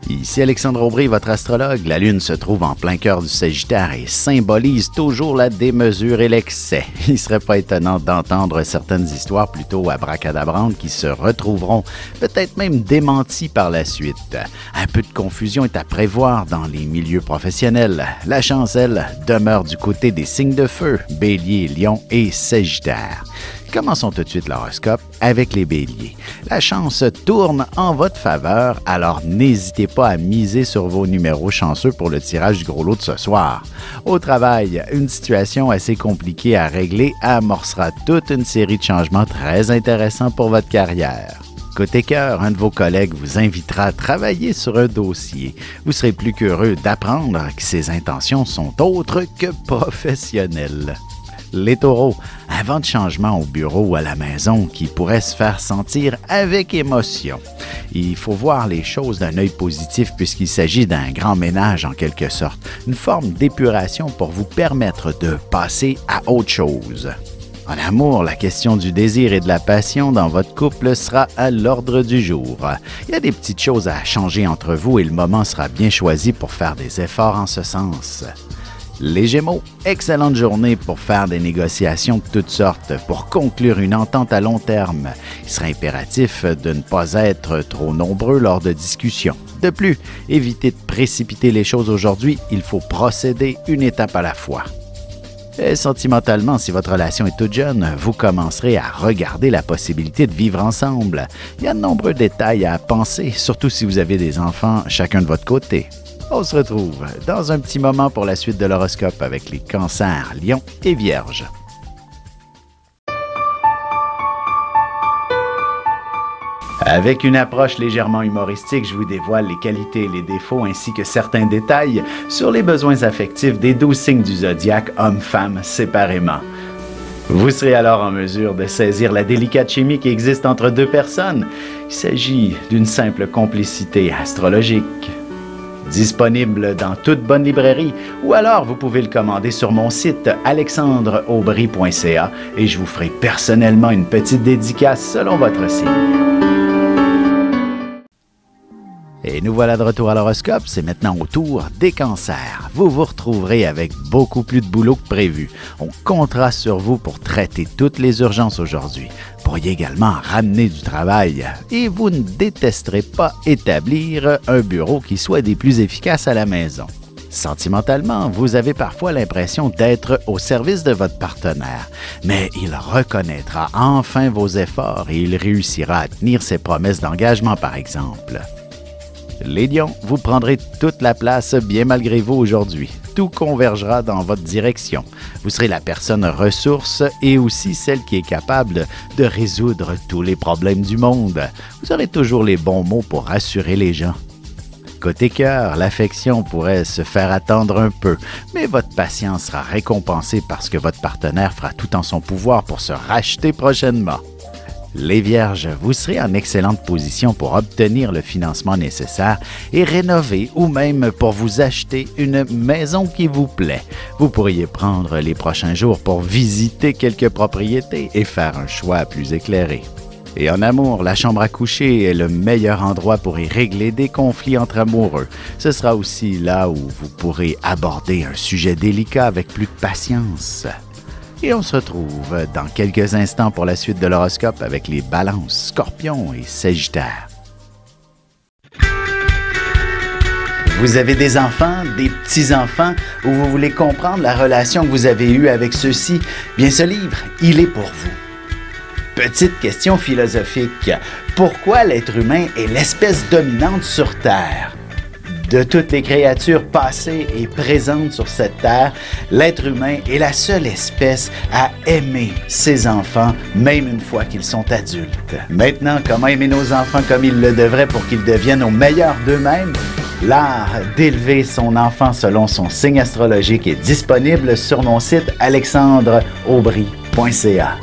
Ici Alexandre Aubry, votre astrologue. La Lune se trouve en plein cœur du Sagittaire et symbolise toujours la démesure et l'excès. Il ne serait pas étonnant d'entendre certaines histoires plutôt abracadabrantes qui se retrouveront, peut-être même démenties par la suite. Un peu de confusion est à prévoir dans les milieux professionnels. La chance, elle, demeure du côté des signes de feu, Bélier, Lion et Sagittaire. Commençons tout de suite l'horoscope avec les Béliers. La chance tourne en votre faveur, alors n'hésitez pas à miser sur vos numéros chanceux pour le tirage du gros lot de ce soir. Au travail, une situation assez compliquée à régler amorcera toute une série de changements très intéressants pour votre carrière. Côté cœur, un de vos collègues vous invitera à travailler sur un dossier. Vous serez plus qu'heureux d'apprendre que ses intentions sont autres que professionnelles. Les taureaux, un vent de changement au bureau ou à la maison qui pourrait se faire sentir avec émotion. Il faut voir les choses d'un œil positif puisqu'il s'agit d'un grand ménage en quelque sorte, une forme d'épuration pour vous permettre de passer à autre chose. En amour, la question du désir et de la passion dans votre couple sera à l'ordre du jour. Il y a des petites choses à changer entre vous et le moment sera bien choisi pour faire des efforts en ce sens. Les Gémeaux, excellente journée pour faire des négociations de toutes sortes, pour conclure une entente à long terme. Il sera impératif de ne pas être trop nombreux lors de discussions. De plus, évitez de précipiter les choses aujourd'hui, il faut procéder une étape à la fois. Et sentimentalement, si votre relation est toute jeune, vous commencerez à regarder la possibilité de vivre ensemble. Il y a de nombreux détails à penser, surtout si vous avez des enfants chacun de votre côté. On se retrouve dans un petit moment pour la suite de l'horoscope avec les Cancers, Lions et Vierges. Avec une approche légèrement humoristique, je vous dévoile les qualités et les défauts ainsi que certains détails sur les besoins affectifs des 12 signes du zodiaque, hommes-femmes séparément. Vous serez alors en mesure de saisir la délicate chimie qui existe entre deux personnes. Il s'agit d'une simple complicité astrologique. Disponible dans toute bonne librairie ou alors vous pouvez le commander sur mon site alexandreaubry.ca et je vous ferai personnellement une petite dédicace selon votre signe. Et nous voilà de retour à l'horoscope, c'est maintenant au tour des cancers. Vous vous retrouverez avec beaucoup plus de boulot que prévu. On comptera sur vous pour traiter toutes les urgences aujourd'hui. Vous pourriez également ramener du travail et vous ne détesterez pas établir un bureau qui soit des plus efficaces à la maison. Sentimentalement, vous avez parfois l'impression d'être au service de votre partenaire, mais il reconnaîtra enfin vos efforts et il réussira à tenir ses promesses d'engagement par exemple. Les Lions, vous prendrez toute la place bien malgré vous aujourd'hui. Tout convergera dans votre direction. Vous serez la personne ressource et aussi celle qui est capable de résoudre tous les problèmes du monde. Vous aurez toujours les bons mots pour rassurer les gens. Côté cœur, l'affection pourrait se faire attendre un peu, mais votre patience sera récompensée parce que votre partenaire fera tout en son pouvoir pour se racheter prochainement. Les Vierges, vous serez en excellente position pour obtenir le financement nécessaire et rénover ou même pour vous acheter une maison qui vous plaît. Vous pourriez prendre les prochains jours pour visiter quelques propriétés et faire un choix plus éclairé. Et en amour, la chambre à coucher est le meilleur endroit pour y régler des conflits entre amoureux. Ce sera aussi là où vous pourrez aborder un sujet délicat avec plus de patience. Et on se retrouve dans quelques instants pour la suite de l'horoscope avec les Balances, Scorpions et Sagittaires. Vous avez des enfants, des petits-enfants, ou vous voulez comprendre la relation que vous avez eue avec ceux-ci? Bien, ce livre, il est pour vous. Petite question philosophique. Pourquoi l'être humain est l'espèce dominante sur Terre? De toutes les créatures passées et présentes sur cette terre, l'être humain est la seule espèce à aimer ses enfants, même une fois qu'ils sont adultes. Maintenant, comment aimer nos enfants comme ils le devraient pour qu'ils deviennent au meilleur d'eux-mêmes? L'art d'élever son enfant selon son signe astrologique est disponible sur mon site alexandreaubry.ca.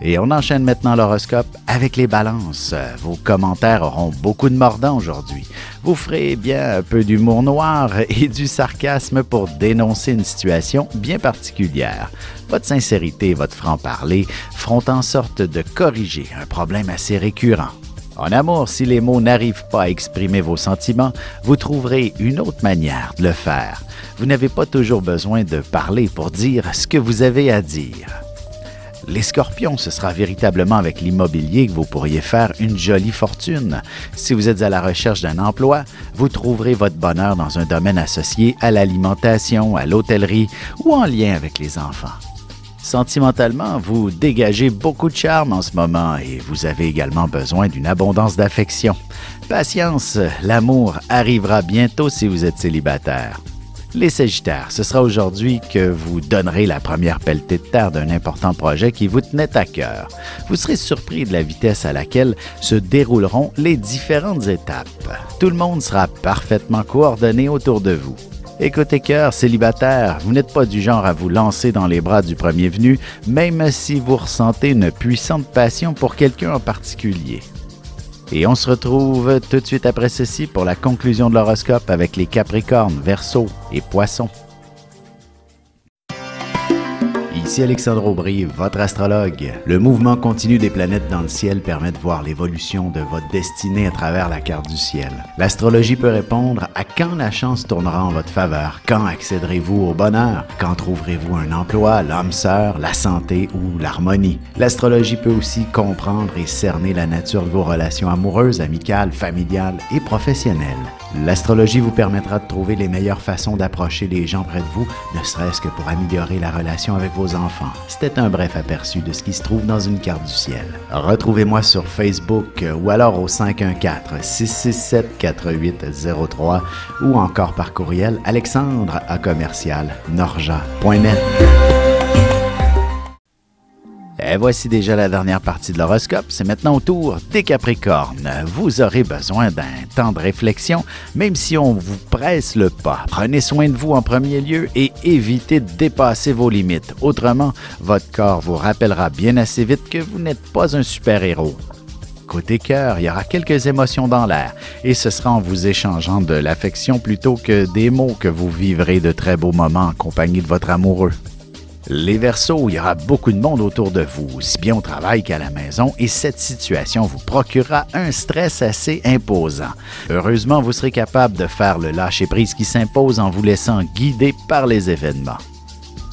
Et on enchaîne maintenant l'horoscope avec les balances. Vos commentaires auront beaucoup de mordants aujourd'hui. Vous ferez bien un peu d'humour noir et du sarcasme pour dénoncer une situation bien particulière. Votre sincérité et votre franc-parler feront en sorte de corriger un problème assez récurrent. En amour, si les mots n'arrivent pas à exprimer vos sentiments, vous trouverez une autre manière de le faire. Vous n'avez pas toujours besoin de parler pour dire ce que vous avez à dire. Les scorpions, ce sera véritablement avec l'immobilier que vous pourriez faire une jolie fortune. Si vous êtes à la recherche d'un emploi, vous trouverez votre bonheur dans un domaine associé à l'alimentation, à l'hôtellerie ou en lien avec les enfants. Sentimentalement, vous dégagez beaucoup de charme en ce moment et vous avez également besoin d'une abondance d'affection. Patience, l'amour arrivera bientôt si vous êtes célibataire. Les Sagittaires, ce sera aujourd'hui que vous donnerez la première pelletée de terre d'un important projet qui vous tenait à cœur. Vous serez surpris de la vitesse à laquelle se dérouleront les différentes étapes. Tout le monde sera parfaitement coordonné autour de vous. Écoutez cœur, célibataire, vous n'êtes pas du genre à vous lancer dans les bras du premier venu, même si vous ressentez une puissante passion pour quelqu'un en particulier. Et on se retrouve tout de suite après ceci pour la conclusion de l'horoscope avec les Capricornes, Verseaux et Poissons. Ici Alexandre Aubry, votre astrologue. Le mouvement continu des planètes dans le ciel permet de voir l'évolution de votre destinée à travers la carte du ciel. L'astrologie peut répondre à quand la chance tournera en votre faveur, quand accéderez-vous au bonheur, quand trouverez-vous un emploi, l'âme sœur, la santé ou l'harmonie. L'astrologie peut aussi comprendre et cerner la nature de vos relations amoureuses, amicales, familiales et professionnelles. L'astrologie vous permettra de trouver les meilleures façons d'approcher les gens près de vous, ne serait-ce que pour améliorer la relation avec vos enfants. C'était un bref aperçu de ce qui se trouve dans une carte du ciel. Retrouvez-moi sur Facebook ou alors au 514-667-4803 ou encore par courriel alexandre@norja.net. Et voici déjà la dernière partie de l'horoscope. C'est maintenant au tour des Capricornes. Vous aurez besoin d'un temps de réflexion, même si on vous presse le pas. Prenez soin de vous en premier lieu et évitez de dépasser vos limites. Autrement, votre corps vous rappellera bien assez vite que vous n'êtes pas un super-héros. Côté cœur, il y aura quelques émotions dans l'air et ce sera en vous échangeant de l'affection plutôt que des mots que vous vivrez de très beaux moments en compagnie de votre amoureux. Les Verseaux, il y aura beaucoup de monde autour de vous, aussi bien au travail qu'à la maison, et cette situation vous procurera un stress assez imposant. Heureusement, vous serez capable de faire le lâcher-prise qui s'impose en vous laissant guider par les événements.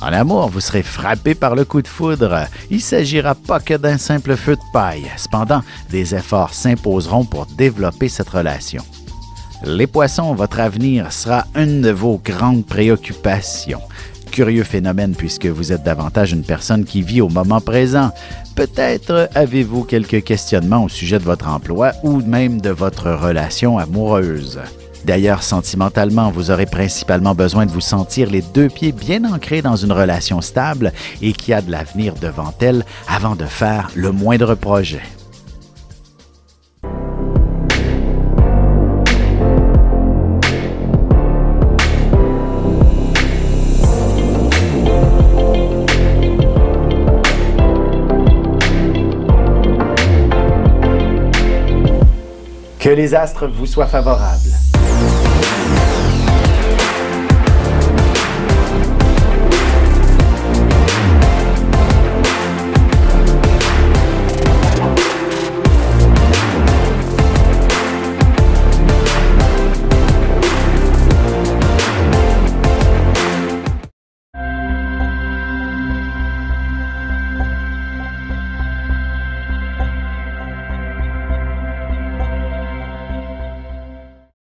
En amour, vous serez frappé par le coup de foudre. Il ne s'agira pas que d'un simple feu de paille. Cependant, des efforts s'imposeront pour développer cette relation. Les Poissons, votre avenir sera une de vos grandes préoccupations. Curieux phénomène puisque vous êtes davantage une personne qui vit au moment présent. Peut-être avez-vous quelques questionnements au sujet de votre emploi ou même de votre relation amoureuse. D'ailleurs, sentimentalement, vous aurez principalement besoin de vous sentir les deux pieds bien ancrés dans une relation stable et qui a de l'avenir devant elle avant de faire le moindre projet. Que les astres vous soient favorables.